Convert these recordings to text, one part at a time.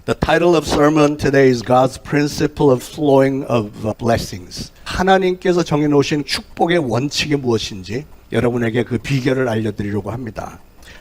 The title of sermon today is God's Principle of Flowing of Blessings. 하나님께서 정해놓으신 축복의 원칙이 무엇인지 여러분에게 그 비결을 알려드리려고 합니다.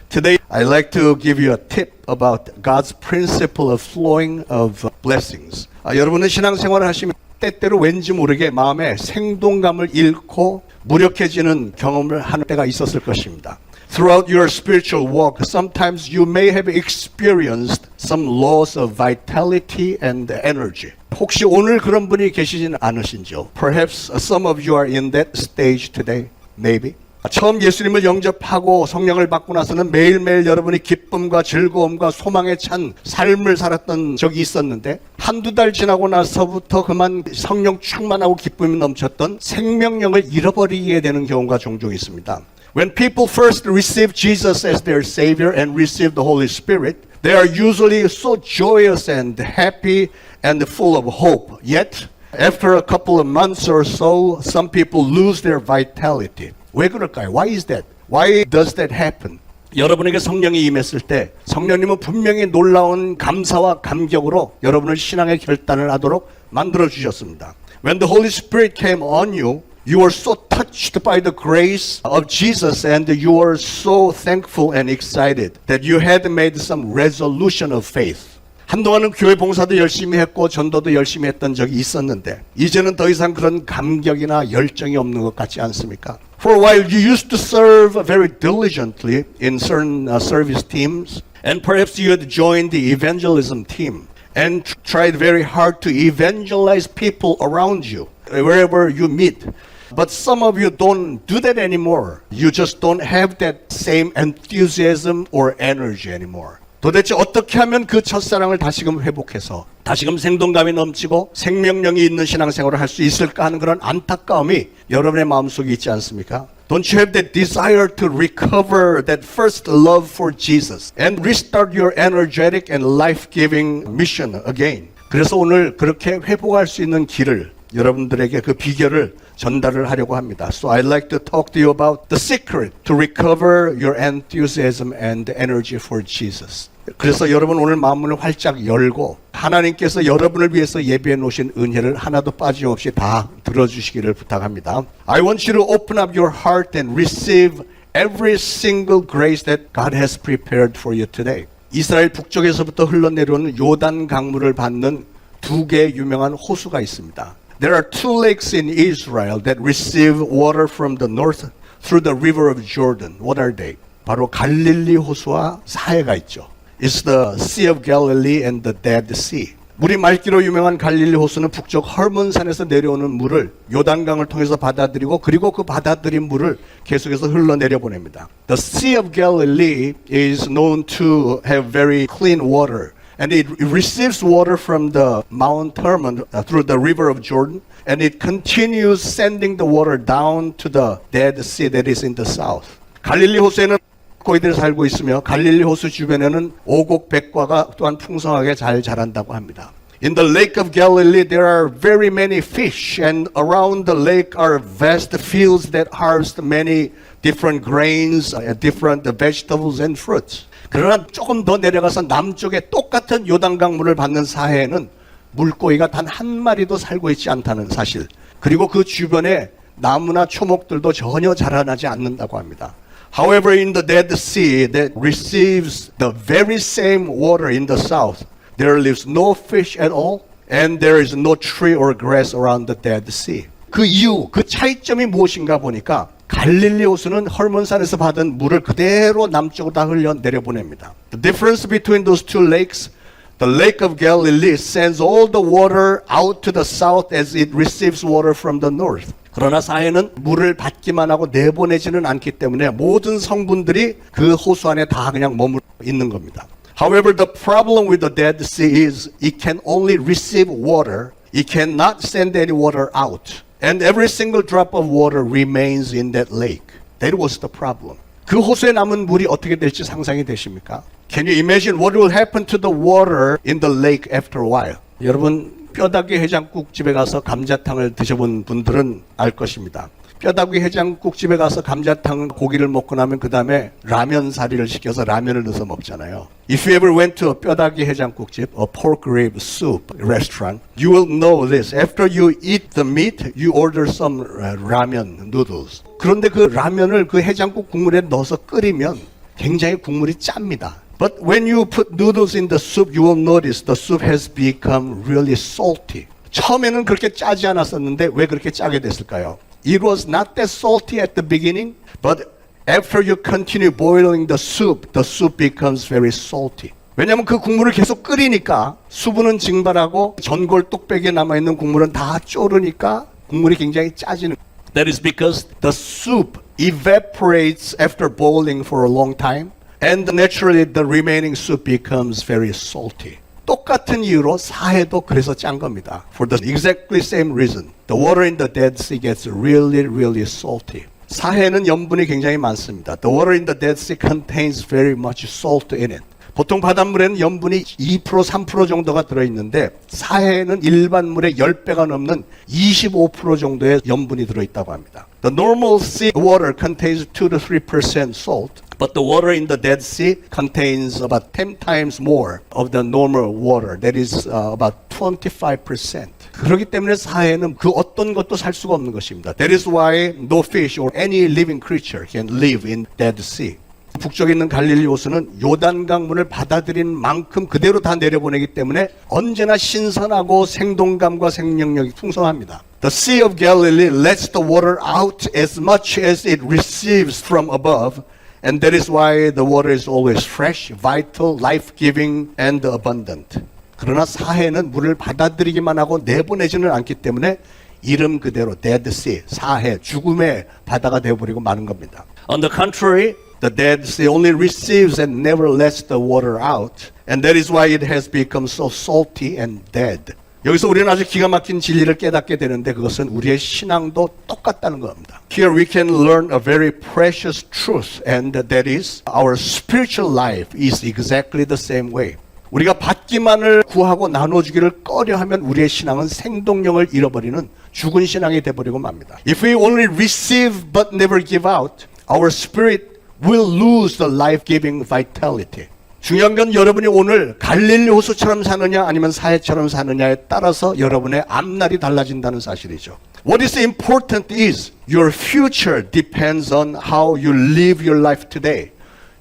Today, I'd like to give you a tip about God's principle of flowing of blessings. 여러분은 신앙생활을 하시면 때때로 왠지 모르게 마음에 생동감을 잃고 무력해지는 경험을 하는 때가 있었을 것입니다. Throughout your spiritual walk, sometimes you may have experienced some loss of vitality and energy. 혹시 오늘 그런 분이 계시지는 않으신지요? Perhaps some of you are in that stage today, maybe. 처음 예수님을 영접하고 성령을 받고 나서는 매일매일 여러분이 기쁨과 즐거움과 소망에 찬 삶을 살았던 적이 있었는데 한두 달 지나고 나서부터 그만 성령 충만하고 기쁨이 넘쳤던 생명력을 잃어버리게 되는 경우가 종종 있습니다. When people first receive Jesus as their Savior and receive the Holy Spirit, they are usually so joyous and happy and full of hope. Yet, after a couple of months or so, some people lose their vitality. 왜 그럴까요? Why is that? Why does that happen? 여러분에게 성령이 임했을 때 성령님은 분명히 놀라운 감사와 감격으로 여러분을 신앙의 결단을 하도록 만들어 주셨습니다. When the Holy Spirit came on you, you were so touched by the grace of Jesus and you were so thankful and excited that you had made some resolution of faith. 한동안은 교회 봉사도 열심히 했고 전도도 열심히 했던 적이 있었는데 이제는 더 이상 그런 감격이나 열정이 없는 것 같지 않습니까? For a while you used to serve very diligently in certain service teams and perhaps you had joined the evangelism team and tried very hard to evangelize people around you wherever you meet. But some of you don't do that anymore. You just don't have that same enthusiasm or energy anymore. 도대체 어떻게 하면 그 첫사랑을 다시금 회복해서 다시금 생동감이 넘치고 생명력이 있는 신앙생활을 할 수 있을까 하는 그런 안타까움이 여러분의 마음속에 있지 않습니까? Don't you have that desire to recover that first love for Jesus and restart your energetic and life-giving mission again? 그래서 오늘 그렇게 회복할 수 있는 길을 여러분들에게 그 비결을 전달을 하려고 합니다. So I'd like to talk to you about the secret to recover your enthusiasm and energy for Jesus. 그래서 여러분 오늘 마음문을 활짝 열고 하나님께서 여러분을 위해서 예비해 놓으신 은혜를 하나도 빠짐없이 다 들어주시기를 부탁합니다. I want you to open up your heart and receive every single grace that God has prepared for you today. 이스라엘 북쪽에서부터 흘러내려오는 요단 강물을 받는 두 개의 유명한 호수가 있습니다. There are two lakes in Israel that receive water from the north through the river of Jordan. What are they? 바로 갈릴리 호수와 사해가 있죠. It's the Sea of Galilee and the Dead Sea. 물이 맑기로 유명한 갈릴리 호수는 북쪽 헐몬산에서 내려오는 물을 요단강을 통해서 받아들이고 그리고 그 받아들인 물을 계속해서 흘러내려 보냅니다. The Sea of Galilee is known to have very clean water. And it receives water from the Mount Hermon through the river of Jordan. And it continues sending the water down to the Dead Sea that is in the south. 갈릴리 호수에는 고기들이 살고 있으며 갈릴리 호수 주변에는 오곡 백과가 또한 풍성하게 잘 자란다고 합니다. In the Lake of Galilee there are very many fish and around the lake are vast fields that harvest many different grains, different vegetables and fruits. 그러나 조금 더 내려가서 남쪽에 똑같은 요단강 물을 받는 사해에는 물고기가 단 한 마리도 살고 있지 않다는 사실. 그리고 그 주변에 나무나 초목들도 전혀 자라나지 않는다고 합니다. However, in the Dead Sea that receives the very same water in the south, there lives no fish at all, and there is no tree or grass around the Dead Sea. 그 이유, 그 차이점이 무엇인가 보니까 갈릴리 호수는 헐몬산에서 받은 물을 그대로 남쪽으로 다 흘려 내려보냅니다. The difference between those two lakes, the Lake of Galilee sends all the water out to the south as it receives water from the north. 그러나 사해는 물을 받기만 하고 내보내지는 않기 때문에 모든 성분들이 그 호수 안에 다 그냥 머물러 있는 겁니다. However, the problem with the Dead Sea is it can only receive water. It cannot send any water out. And every single drop of water remains in that lake. That was the problem. 그 호수에 남은 물이 어떻게 될지 상상이 되십니까? Can you imagine what will happen to the water in the lake after a while? 여러분 뼈다귀 해장국 집에 가서 감자탕을 드셔본 분들은 알 것입니다. 뼈다귀 해장국집에 가서 감자탕 고기를 먹고 나면 그 다음에 라면 사리를 시켜서 라면을 넣어서 먹잖아요. If you ever went to a 뼈다귀 해장국집, a pork rib soup restaurant, you will know this. After you eat the meat, you order some ramen noodles. 그런데 그 라면을 그 해장국 국물에 넣어서 끓이면 굉장히 국물이 짭니다. But when you put noodles in the soup, you will notice the soup has become really salty. 처음에는 그렇게 짜지 않았었는데 왜 그렇게 짜게 됐을까요? It was not that salty at the beginning, but after you continue boiling the soup becomes very salty. 왜냐하면 그 국물을 계속 끓이니까 수분은 증발하고 전골 뚝배기에 남아있는 국물은 다 졸으니까 국물이 굉장히 짜지는. That is because the soup evaporates after boiling for a long time, and naturally the remaining soup becomes very salty. 똑같은 이유로 사해도 그래서 짠 겁니다. For the exactly same reason, the water in the Dead Sea gets really, really salty. 사해는 염분이 굉장히 많습니다. The water in the Dead Sea contains very much salt in it. 보통 바닷물에는 염분이 2%, 3% 정도가 들어있는데 사해에는 일반 물의 10배가 넘는 25% 정도의 염분이 들어있다고 합니다. The normal sea water contains 2 to 3% salt, but the water in the Dead Sea contains about 10 times more of the normal water. That is about 25%. 그렇기 때문에 사해는 그 어떤 것도 살 수가 없는 것입니다. That is why no fish or any living creature can live in Dead Sea. 북쪽에 있는 갈릴리 호수는 요단강물을 받아들인 만큼 그대로 다 내려보내기 때문에 언제나 신선하고 생동감과 생명력이 풍성합니다. The Sea of Galilee lets the water out as much as it receives from above, and that is why the water is always fresh, vital, life-giving, and abundant. 그러나 사해는 물을 받아들이기만 하고 내보내지는 않기 때문에 이름 그대로 Dead Sea, 사해, 죽음의 바다가 되어버리고 마는 겁니다. On the contrary, the Dead Sea only receives and never lets the water out, and that is why it has become so salty and dead. 여기서 우리는 아주 기가 막힌 진리를 깨닫게 되는데 그것은 우리의 신앙도 똑같다는 겁니다. Here we can learn a very precious truth, and that is our spiritual life is exactly the same way. 우리가 받기만을 구하고 나눠주기를 꺼려하면 우리의 신앙은 생동력을 잃어버리는 죽은 신앙이 되어버리고 맙니다. If we only receive but never give out, our spirit will lose the life-giving vitality. 중요한 건 여러분이 오늘 갈릴리 호수처럼 사느냐 아니면 사해처럼 사느냐에 따라서 여러분의 앞날이 달라진다는 사실이죠. What is important is your future depends on how you live your life today.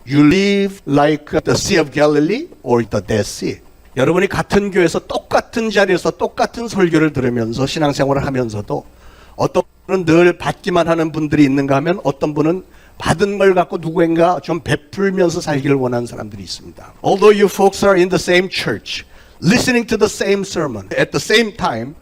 You live like the Sea of Galilee or the Dead Sea. 여러분이 같은 교회에서 똑같은 자리에서 똑같은 설교를 들으면서 신앙생활을 하면서도 어떤 분은 늘 받기만 하는 분들이 있는가 하면 어떤 분은 받은 걸 갖고 누구인가 좀 베풀면서 살기를 원하는 사람들이 있습니다. Although you folks are in the same church, listening to the same sermon at the same time,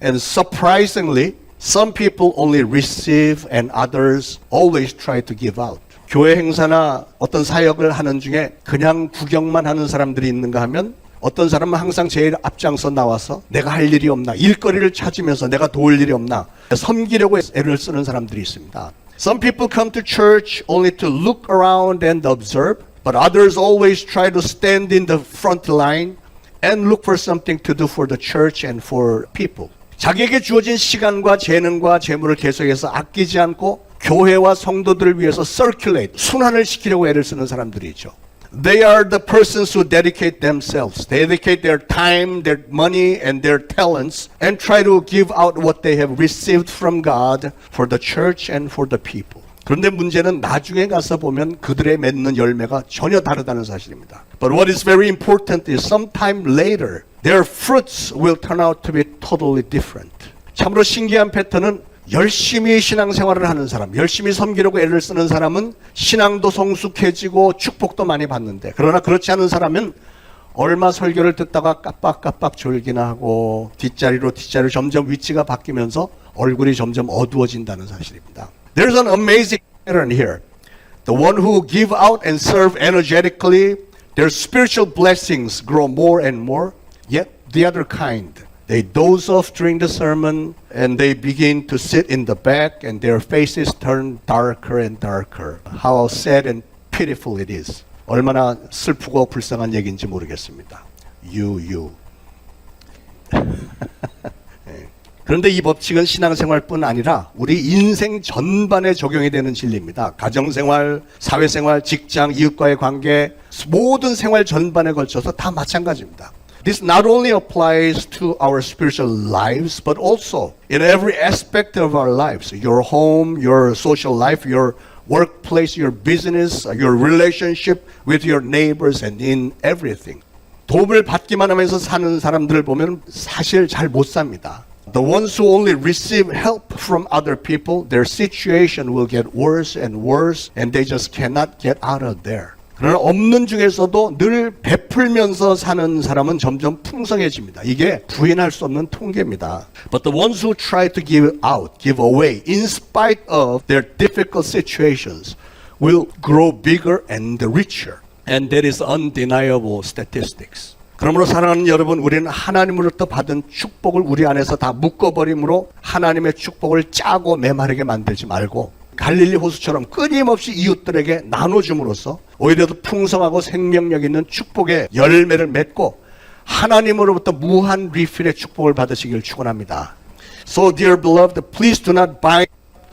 and surprisingly, some people only receive and others always try to give out. 교회 행사나 어떤 사역을 하는 중에 그냥 구경만 하는 사람들이 있는가 하면 어떤 사람은 항상 제일 앞장서 나와서 내가 할 일이 없나, 일거리를 찾으면서 내가 도울 일이 없나, 섬기려고 애를 쓰는 사람들이 있습니다. Some people come to church only to look around and observe, but others always try to stand in the front line and look for something to do for the church and for people. 자기에게 주어진 시간과 재능과 재물을 계속해서 아끼지 않고 교회와 성도들을 위해서 circulate, 순환을 시키려고 애를 쓰는 사람들이죠. They are the persons who dedicate themselves. They dedicate their time, their money, and their talents and try to give out what they have received from God for the church and for the people. 그런데 문제는 나중에 가서 보면 그들의 맺는 열매가 전혀 다르다는 사실입니다. But what is very important is sometime later, their fruits will turn out to be totally different. 참으로 신기한 패턴은 열심히 신앙생활을 하는 사람, 열심히 섬기려고 애를 쓰는 사람은 신앙도 성숙해지고 축복도 많이 받는데, 그러나 그렇지 않은 사람은 얼마 설교를 듣다가 깜빡깜빡 졸기나 하고 뒷자리로 점점 위치가 바뀌면서 얼굴이 점점 어두워진다는 사실입니다. There's an amazing pattern here. The one who give out and serve energetically, their spiritual blessings grow more and more, yet the other kind, they doze off during the sermon and they begin to sit in the back and their faces turn darker and darker. How sad and pitiful it is. 얼마나 슬프고 불쌍한 얘기인지 모르겠습니다. You. 그런데 이 법칙은 신앙생활뿐 아니라 우리 인생 전반에 적용이 되는 진리입니다. 가정생활, 사회생활, 직장, 이웃과의 관계, 모든 생활 전반에 걸쳐서 다 마찬가지입니다. This not only applies to our spiritual lives, but also in every aspect of our lives. Your home, your social life, your workplace, your business, your relationship with your neighbors, and in everything. 도움을 받기만 하면서 사는 사람들을 보면 사실 잘 못 삽니다. The ones who only receive help from other people, their situation will get worse and worse, and they just cannot get out of there. 그러나 없는 중에서도 늘 베풀면서 사는 사람은 점점 풍성해집니다. 이게 부인할 수 없는 통계입니다. But the ones who try to give out, give away, in spite of their difficult situations, will grow bigger and richer. And that is undeniable statistics. 그러므로 사랑하는 여러분, 우리는 하나님으로부터 받은 축복을 우리 안에서 다 묶어버림으로 하나님의 축복을 짜고 메마르게 만들지 말고 갈릴리 호수처럼 끊임없이 이웃들에게 나눠줌으로써 오히려 더 풍성하고 생명력 있는 축복의 열매를 맺고 하나님으로부터 무한 리필의 축복을 받으시길 축원합니다. So dear beloved, please do not buy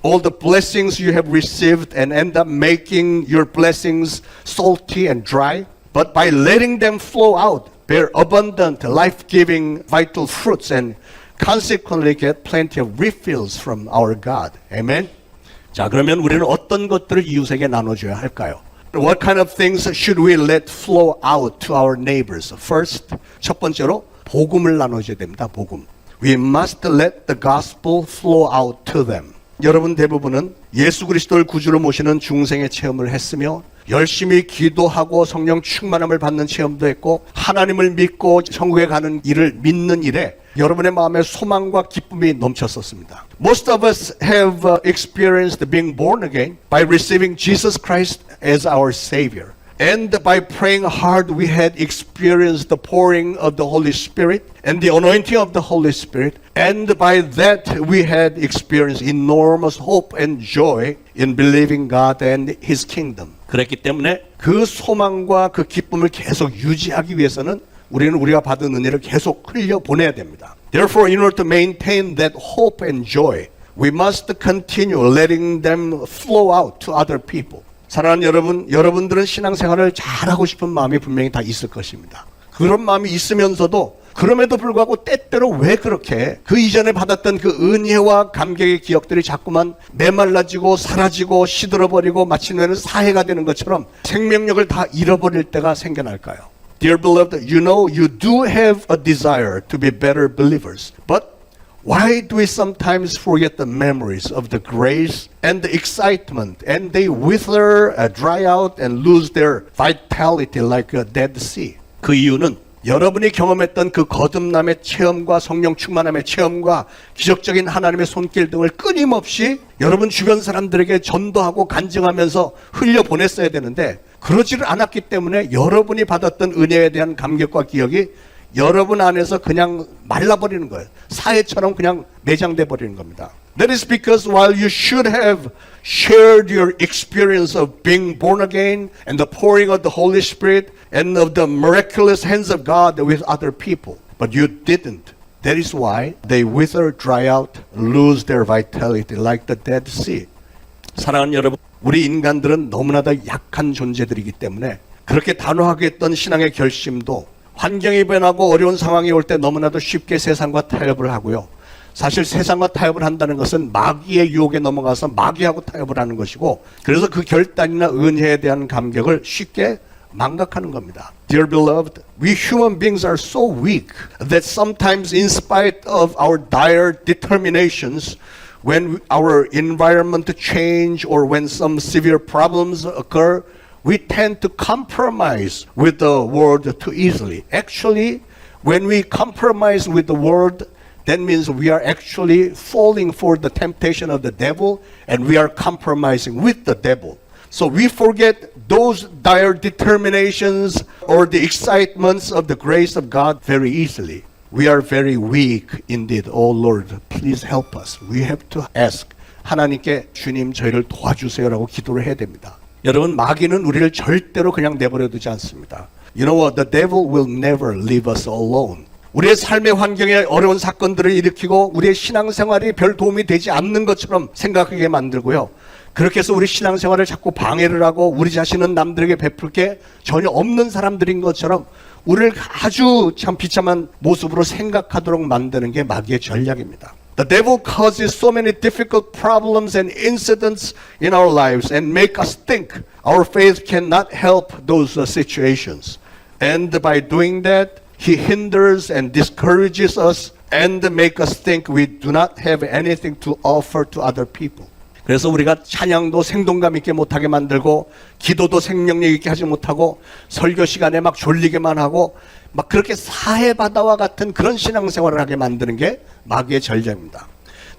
all the blessings you have received and end up making your blessings salty and dry, but by letting them flow out, bear abundant, life-giving, vital fruits and consequently get plenty of refills from our God. Amen? 자, 그러면 우리는 어떤 것들을 이웃에게 나눠줘야 할까요? What kind of things should we let flow out to our neighbors? First, 첫 번째로 복음을 나눠줘야 됩니다. 복음. We must let the gospel flow out to them. 여러분 대부분은 예수 그리스도를 구주로 모시는 중생의 체험을 했으며 열심히 기도하고 성령 충만함을 받는 체험도 했고 하나님을 믿고 천국에 가는 일을 믿는 일에 여러분의 마음에 소망과 기쁨이 넘쳤었습니다. Most of us have experienced being born again by receiving Jesus Christ as our Savior. And by praying hard, we had experienced the pouring of the Holy Spirit and the anointing of the Holy Spirit. And by that, we had experienced enormous hope and joy in believing God and His kingdom. 그랬기 때문에 그 소망과 그 기쁨을 계속 유지하기 위해서는 우리는 우리가 받은 은혜를 계속 흘려보내야 됩니다. Therefore, in order to maintain that hope and joy, we must continue letting them flow out to other people. 사랑하는 여러분, 여러분들은 신앙생활을 잘하고 싶은 마음이 분명히 다 있을 것입니다. 그런 마음이 있으면서도 그럼에도 불구하고 때때로 왜 그렇게 그 이전에 받았던 그 은혜와 감격의 기억들이 자꾸만 메말라지고 사라지고 시들어버리고 마침내는 사해가 되는 것처럼 생명력을 다 잃어버릴 때가 생겨날까요? Dear beloved, you know you do have a desire to be better believers, but why do we sometimes forget the memories of the grace and the excitement, and they wither, dry out, and lose their vitality like a dead sea? 그 이유는 여러분이 경험했던 그 거듭남의 체험과 성령 충만함의 체험과 기적적인 하나님의 손길 등을 끊임없이 여러분 주변 사람들에게 전도하고 간증하면서 흘려보냈어야 되는데 그러지를 않았기 때문에 여러분이 받았던 은혜에 대한 감격과 기억이 여러분 안에서 그냥 말라버리는 거예요. 사해처럼 그냥 내장돼 버리는 겁니다. That is because while you should have shared your experience of being born again and the pouring of the Holy Spirit and of the miraculous hands of God with other people, but you didn't. That is why they wither, dry out, lose their vitality like the Dead Sea. 사랑하는 여러분, 우리 인간들은 너무나도 약한 존재들이기 때문에 그렇게 단호하게 했던 신앙의 결심도 환경이 변하고 어려운 상황이 올 때 너무나도 쉽게 세상과 타협을 하고요. 사실 세상과 타협을 한다는 것은 마귀의 유혹에 넘어가서 마귀하고 타협을 하는 것이고 그래서 그 결단이나 은혜에 대한 감격을 쉽게 망각하는 겁니다. Dear beloved, we human beings are so weak that sometimes in spite of our dire determinations, when our environment change or when some severe problems occur, we tend to compromise with the world too easily. Actually, when we compromise with the world, that means we are actually falling for the temptation of the devil and we are compromising with the devil. So we forget those dire determinations or the excitements of the grace of God very easily. We are very weak indeed. Oh Lord, please help us. We have to ask. 하나님께 주님 저희를 도와주세요라고 기도를 해야 됩니다. 여러분 마귀는 우리를 절대로 그냥 내버려 두지 않습니다. You know what? The devil will never leave us alone. 우리의 삶의 환경에 어려운 사건들을 일으키고 우리의 신앙생활이 별 도움이 되지 않는 것처럼 생각하게 만들고요. 그렇게 해서 우리 신앙생활을 자꾸 방해를 하고 우리 자신은 남들에게 베풀 게 전혀 없는 사람들인 것처럼 우리를 아주 참 비참한 모습으로 생각하도록 만드는 게 마귀의 전략입니다. The devil causes so many difficult problems and incidents in our lives and make us think our faith cannot help those situations. And by doing that, he hinders and discourages us and make us think we do not have anything to offer to other people. 그래서 우리가 찬양도 생동감 있게 못하게 만들고 기도도 생명력 있게 하지 못하고 설교 시간에 막 졸리게만 하고 막 그렇게 사해바다와 같은 그런 신앙생활을 하게 만드는 게 마귀의 전략입니다.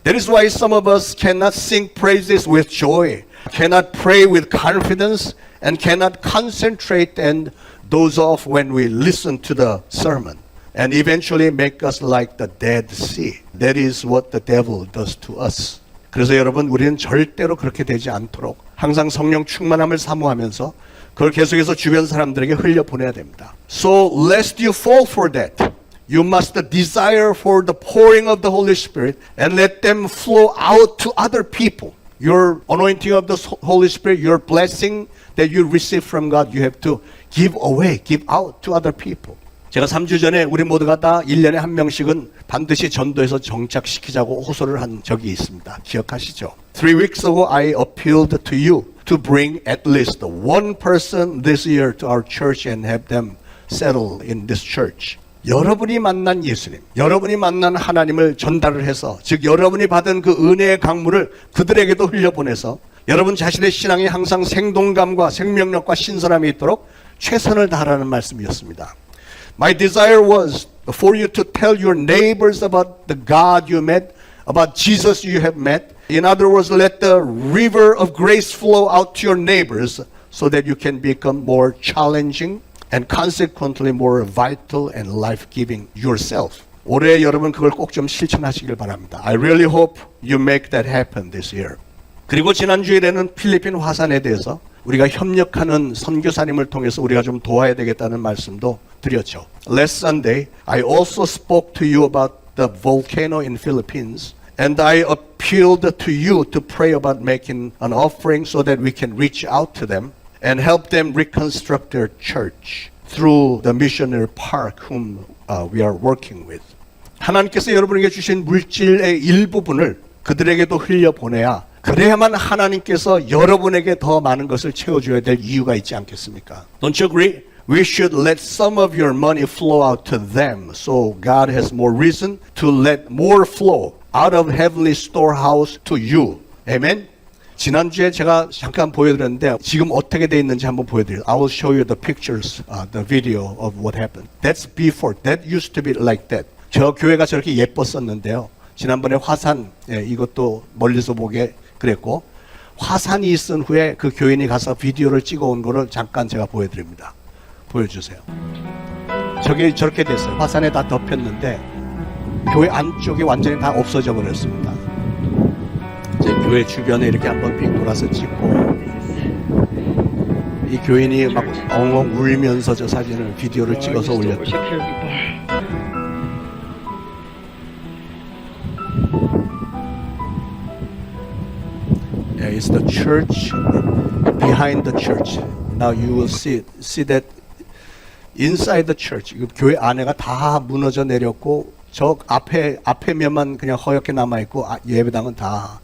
That is why some of us cannot sing praises with joy, cannot pray with confidence, and cannot concentrate and doze off when we listen to the sermon, and eventually make us like the Dead Sea. That is what the devil does to us. 그래서 여러분, 우리는 절대로 그렇게 되지 않도록 항상 성령 충만함을 사모하면서 그걸 계속해서 주변 사람들에게 흘려보내야 됩니다. So lest you fall for that, you must desire for the pouring of the Holy Spirit and let them flow out to other people. Your anointing of the Holy Spirit, your blessing that you receive from God, you have to give away, give out to other people. 제가 3주 전에 우리 모두가 다 1년에 한 명씩은 반드시 전도에서 정착시키자고 호소를 한 적이 있습니다. 기억하시죠? 3 weeks ago I appealed to you to bring at least one person this year to our church and have them settle in this church. 여러분이 만난 예수님, 여러분이 만난 하나님을 전달을 해서, 즉 여러분이 받은 그 은혜의 강물을 그들에게도 흘려보내서 여러분 자신의 신앙이 항상 생동감과 생명력과 신선함이 있도록 최선을 다하라는 말씀이었습니다. My desire was for you to tell your neighbors about the God you met, about Jesus you have met. In other words, let the river of grace flow out to your neighbors so that you can become more challenging and consequently more vital and life-giving yourself. 올해 여러분 그걸 꼭 좀 실천하시길 바랍니다. I really hope you make that happen this year. 그리고 지난 주일에는 필리핀 화산에 대해서 우리가 협력하는 선교사님을 통해서 우리가 좀 도와야 되겠다는 말씀도 드렸죠. Last Sunday, I also spoke to you about the volcano in Philippines, and I appealed to you to pray about making an offering so that we can reach out to them and help them reconstruct their church through the missionary park whom we are working with. 하나님께서 여러분에게 주신 물질의 일부분을 그들에게도 흘려보내야 그래야만 하나님께서 여러분에게 더 많은 것을 채워줘야 될 이유가 있지 않겠습니까? Don't you agree? We should let some of your money flow out to them so God has more reason to let more flow out of heavenly storehouse to you. Amen? 지난주에 제가 잠깐 보여드렸는데 지금 어떻게 돼 있는지 한번 보여드려요. I will show you the pictures, the video of what happened. That's before. That used to be like that. 저 교회가 저렇게 예뻤었는데요. 지난번에 화산, 이것도 멀리서 보게 그랬고 화산이 있은 후에 그 교인이 가서 비디오를 찍어온 거를 잠깐 제가 보여드립니다. 보여주세요. 저게 저렇게 됐어요. 화산에 다 덮였는데 교회 안쪽이 완전히 다 없어져 버렸습니다. 이제 교회 주변에 이렇게 한번 빙 돌아서 찍고 이 교인이 막 엉엉 울면서 저 사진을 비디오를 찍어서 올렸죠. It's the church behind the church. Now you will see that inside the church. 교회 안에가 다 무너져 내렸고 저 앞에 면만 그냥 허옇게 남아 있고 예배당은 다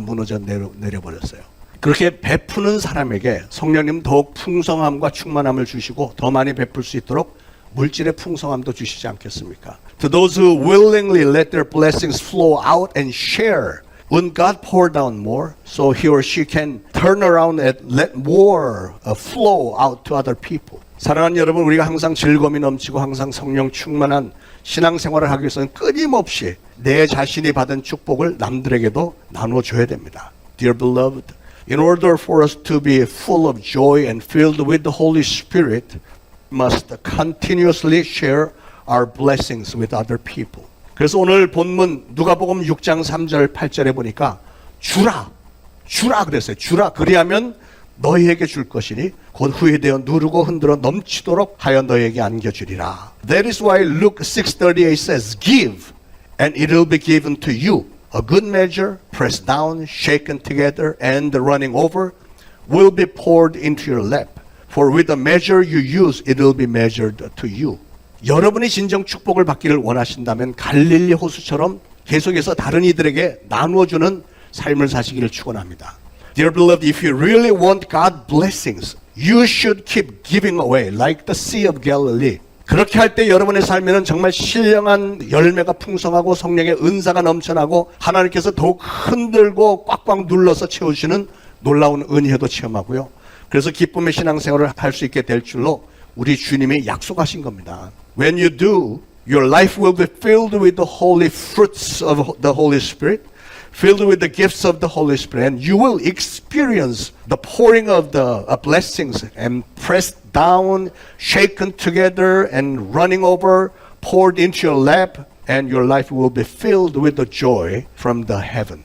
무너져 내려버렸어요. 그렇게 베푸는 사람에게 성령님 더욱 풍성함과 충만함을 주시고 더 많이 베풀 수 있도록 물질의 풍성함도 주시지 않겠습니까? To those who willingly let their blessings flow out and share. When God pour down more, so he or she can turn around and let more flow out to other people. 사랑하는 여러분, 우리가 항상 즐거움이 넘치고 항상 성령 충만한 신앙생활을 하기 위해서는 끊임없이 내 자신이 받은 축복을 남들에게도 나눠줘야 됩니다. Dear beloved, in order for us to be full of joy and filled with the Holy Spirit, we must continuously share our blessings with other people. 그래서 오늘 본문 누가복음 6장 3절 8절에 보니까 주라 그랬어요. 주라. 그리하면 너희에게 줄 것이니 곧 후회되어 누르고 흔들어 넘치도록 하여 너희에게 안겨주리라. That is why Luke 6:38 says, Give, and it will be given to you. A good measure, pressed down, shaken together, and running over, will be poured into your lap. For with the measure you use, it will be measured to you. 여러분이 진정 축복을 받기를 원하신다면 갈릴리 호수처럼 계속해서 다른 이들에게 나누어주는 삶을 사시기를 축원합니다. Dear beloved, if you really want God's blessings, you should keep giving away like the Sea of Galilee. 그렇게 할 때 여러분의 삶에는 정말 신령한 열매가 풍성하고 성령의 은사가 넘쳐나고 하나님께서 더욱 흔들고 꽉꽉 눌러서 채우시는 놀라운 은혜도 체험하고요. 그래서 기쁨의 신앙생활을 할 수 있게 될 줄로 우리 주님이 약속하신 겁니다. When you do, your life will be filled with the holy fruits of the Holy Spirit, filled with the gifts of the Holy Spirit, and you will experience the pouring of the blessings and pressed down, shaken together, and running over, poured into your lap, and your life will be filled with the joy from the heaven.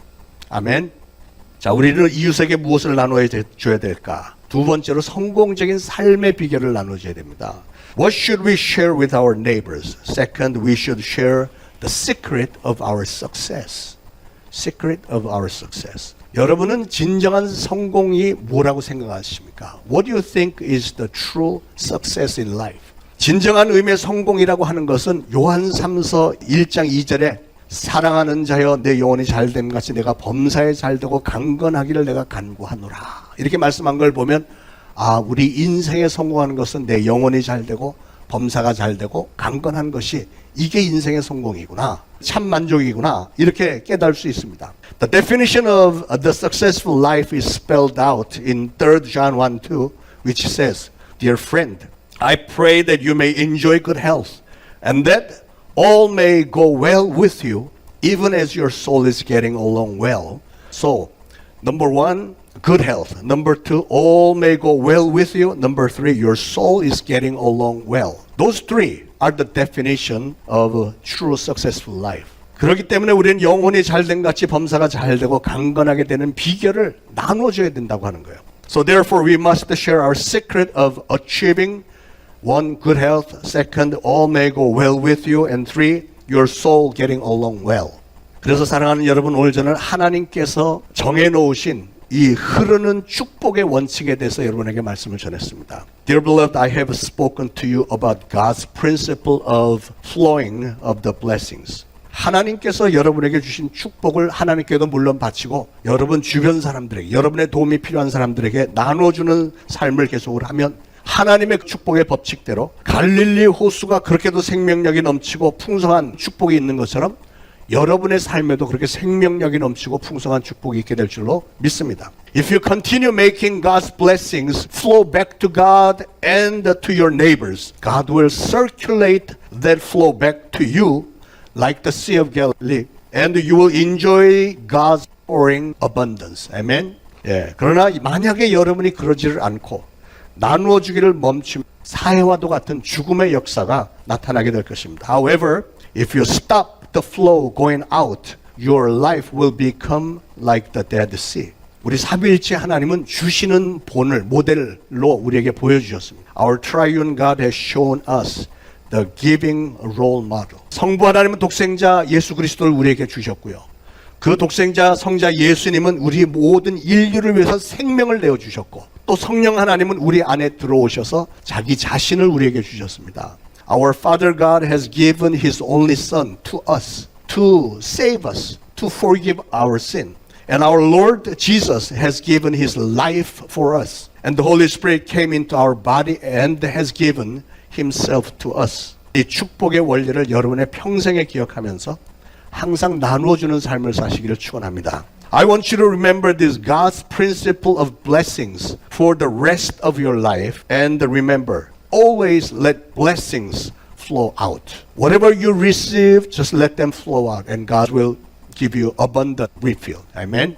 아멘. 자, 우리는 이웃에게 무엇을 나눠야 줘야 될까? 두 번째로 성공적인 삶의 비결을 나눠줘야 됩니다. What should we share with our neighbors? Second, we should share the secret of our success. Secret of our success. 여러분은 진정한 성공이 뭐라고 생각하십니까? What do you think is the true success in life? 진정한 의미의 성공이라고 하는 것은 요한 3서 1장 2절에 사랑하는 자여 내 영혼이 잘됨 같이 내가 범사에 잘되고 강건하기를 내가 간구하노라. 이렇게 말씀한 걸 보면 우리 인생에 성공하는 것은 내 영혼이 잘되고 범사가 잘되고 강건한 것이 이게 인생의 성공이구나. 참 만족이구나. 이렇게 깨달을 수 있습니다. The definition of the successful life is spelled out in 3 John 1:2, which says, Dear friend, I pray that you may enjoy good health and that all may go well with you, even as your soul is getting along well. So, number one, good health. Number two, all may go well with you. Number three, your soul is getting along well. Those three are the definition of a true successful life. 그렇기 때문에 우리는 영혼이 잘된 같이 범사가 잘되고 강건하게 되는 비결을 나눠줘야 된다고 하는 거예요. So therefore, we must share our secret of achieving one, good health. Second, all may go well with you. And three, your soul getting along well. 그래서 사랑하는 여러분, 오늘 저는 하나님께서 정해놓으신 이 흐르는 축복의 원칙에 대해서 여러분에게 말씀을 전했습니다. Dear beloved, I have spoken to you about God's principle of flowing of the blessings. 하나님께서 여러분에게 주신 축복을 하나님께도 물론 바치고 여러분 주변 사람들에게, 여러분의 도움이 필요한 사람들에게 나눠주는 삶을 계속을 하면 하나님의 축복의 법칙대로 갈릴리 호수가 그렇게도 생명력이 넘치고 풍성한 축복이 있는 것처럼 여러분의 삶에도 그렇게 생명력이 넘치고 풍성한 축복이 있게 될 줄로 믿습니다. If you continue making God's blessings flow back to God and to your neighbors, God will circulate that flow back to you like the Sea of Galilee, and you will enjoy God's pouring abundance. Amen. 예. 그러나 만약에 여러분이 그러지를 않고 나누어 주기를 멈추면 사해와도 같은 죽음의 역사가 나타나게 될 것입니다. However, if you stop the flow going out, your life will become like the Dead Sea. 우리 삼위일체 하나님은 주시는 본을 모델로 우리에게 보여주셨습니다. Our triune God has shown us the giving role model. 성부 하나님은 독생자 예수 그리스도를 우리에게 주셨고요. 그 독생자 성자 예수님은 우리 모든 인류를 위해서 생명을 내어주셨고 또 성령 하나님은 우리 안에 들어오셔서 자기 자신을 우리에게 주셨습니다. Our Father God has given His only Son to us, to save us, to forgive our sin. And our Lord Jesus has given His life for us. And the Holy Spirit came into our body and has given Himself to us. 이 축복의 원리를 여러분의 평생에 기억하면서 항상 나누어주는 삶을 사시기를 축원합니다. I want you to remember this God's principle of blessings for the rest of your life. And remember, always let blessings flow out. Whatever you receive, just let them flow out. And God will give you abundant refill. Amen.